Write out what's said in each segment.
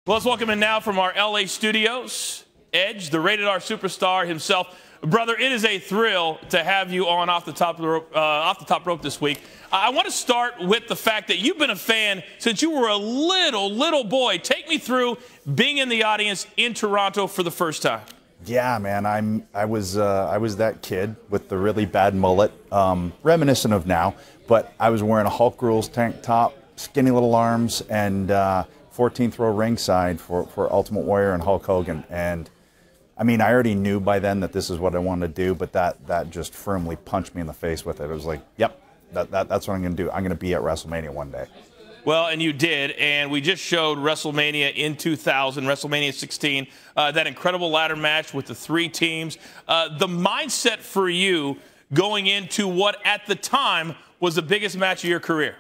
Well, let's welcome in now from our LA studios, Edge, the rated R superstar himself. Brother, it is a thrill to have you on off the top rope this week. I want to start with the fact that you've been a fan since you were a little boy. Take me through being in the audience in Toronto for the first time. Yeah, man, I was that kid with the really bad mullet, reminiscent of now, but I was wearing a Hulk Rules tank top, skinny little arms, and 14th row ringside for Ultimate Warrior and Hulk Hogan. And I mean, I already knew by then that this is what I wanted to do, but that just firmly punched me in the face with it. It was like, yep, that's what I'm going to do. I'm going to be at WrestleMania one day. Well, and you did, and we just showed WrestleMania in 2000, WrestleMania 16, that incredible ladder match with the three teams. The mindset for you going into what at the time was the biggest match of your career?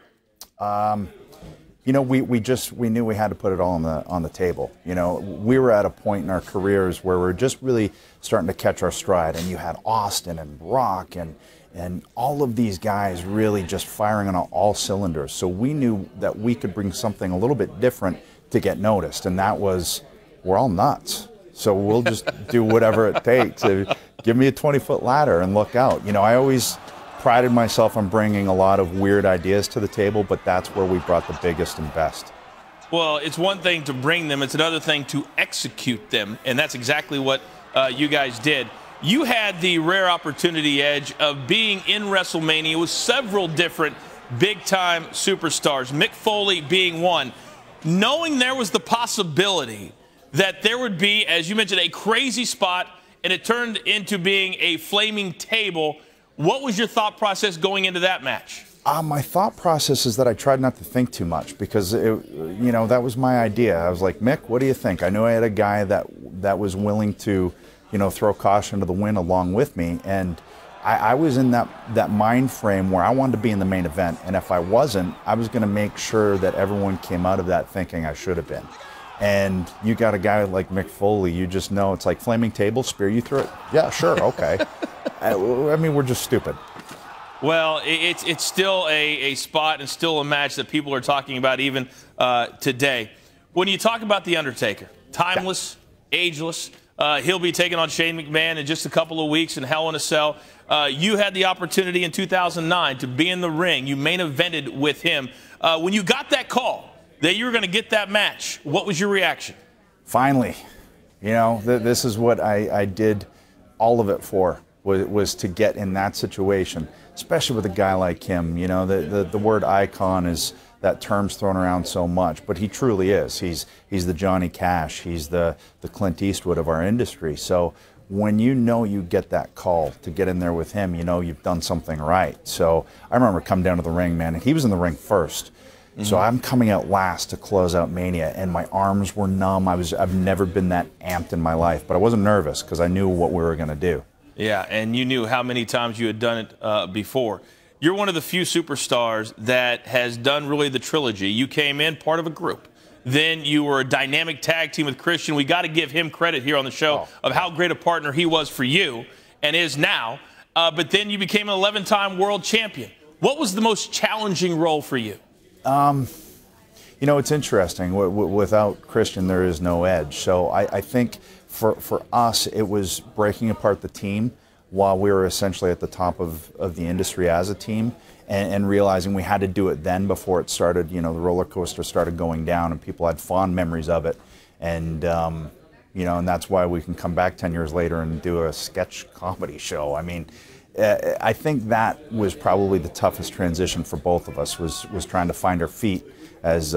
You know, we knew we had to put it all on the table. You know, we were at a point in our careers where we're just really starting to catch our stride, and you had Austin and Rock and all of these guys really just firing on all cylinders. So we knew that we could bring something a little bit different to get noticed, and that was, we're all nuts. So we'll just do whatever it takes. Give me a 20-foot ladder and look out. You know, I always prided myself on bringing a lot of weird ideas to the table, but that's where we brought the biggest and best. Well, it's one thing to bring them, it's another thing to execute them, and that's exactly what you guys did. You had the rare opportunity, Edge, of being in WrestleMania with several different big-time superstars, Mick Foley being one. Knowing there was the possibility that there would be, as you mentioned, a crazy spot, and it turned into being a flaming table, what was your thought process going into that match? My thought process is that I tried not to think too much because, you know, that was my idea. I was like, Mick, what do you think? I knew I had a guy that was willing to, you know, throw caution to the wind along with me. And I was in that mind frame where I wanted to be in the main event. And if I wasn't, I was going to make sure that everyone came out of that thinking I should have been. And you got a guy like Mick Foley, you just know it's like flaming table, spear you through it. Yeah, sure, okay. I mean, we're just stupid. Well, it's still a spot and still a match that people are talking about even today. When you talk about The Undertaker, timeless, ageless, he'll be taking on Shane McMahon in just a couple of weeks in Hell in a Cell. You had the opportunity in 2009 to be in the ring. You main evented with him. When you got that call that you were going to get that match, what was your reaction? Finally. You know, this is what I did all of it for, was to get in that situation, especially with a guy like him. You know, the word icon is, that term's thrown around so much, but he truly is. He's the Johnny Cash. He's the Clint Eastwood of our industry. So when you know you get that call to get in there with him, you know you've done something right. So I remember coming down to the ring, man, and he was in the ring first. So I'm coming out last to close out Mania, and my arms were numb. I've never been that amped in my life, but I wasn't nervous because I knew what we were going to do. Yeah, and you knew how many times you had done it before. You're one of the few superstars that has done really the trilogy. You came in part of a group. Then you were a dynamic tag team with Christian. We got to give him credit here on the show of how great a partner he was for you and is now. But then you became an 11-time world champion. What was the most challenging role for you? You know, it's interesting. Without Christian, there is no Edge. So I think for us, it was breaking apart the team while we were essentially at the top of the industry as a team, and realizing we had to do it then before it started, you know, the roller coaster started going down and people had fond memories of it. And, you know, and that's why we can come back 10 years later and do a sketch comedy show. I mean, I think that was probably the toughest transition for both of us, was trying to find our feet as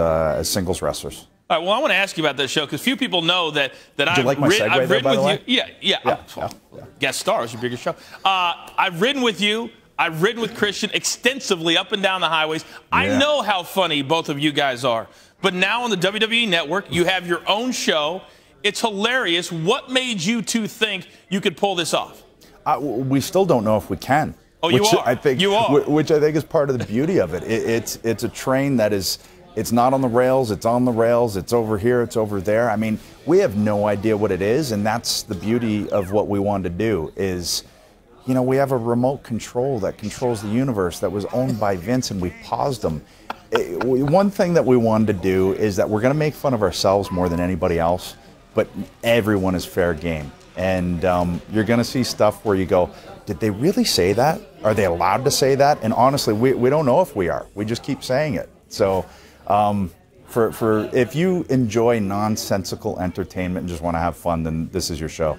singles wrestlers. All right, well, I want to ask you about that show because few people know that I've like my segue there, by the way? Yeah. Guest star is your biggest show. I've ridden with you. I've ridden with Christian extensively up and down the highways. Yeah. I know how funny both of you guys are. But now on the WWE Network, you have your own show. It's hilarious. What made you two think you could pull this off? We still don't know if we can. Oh, you are? I think, you are. Which I think is part of the beauty of it. It's a train that is, it's not on the rails, it's on the rails, it's over here, it's over there. I mean, we have no idea what it is, and that's the beauty of what we wanted to do is, you know, we have a remote control that controls the universe that was owned by Vince, and we paused them. one thing that we wanted to do is that we're going to make fun of ourselves more than anybody else, but everyone is fair game. And you're going to see stuff where you go, did they really say that? Are they allowed to say that? And honestly, we don't know if we are. We just keep saying it. So if you enjoy nonsensical entertainment and just want to have fun, then this is your show.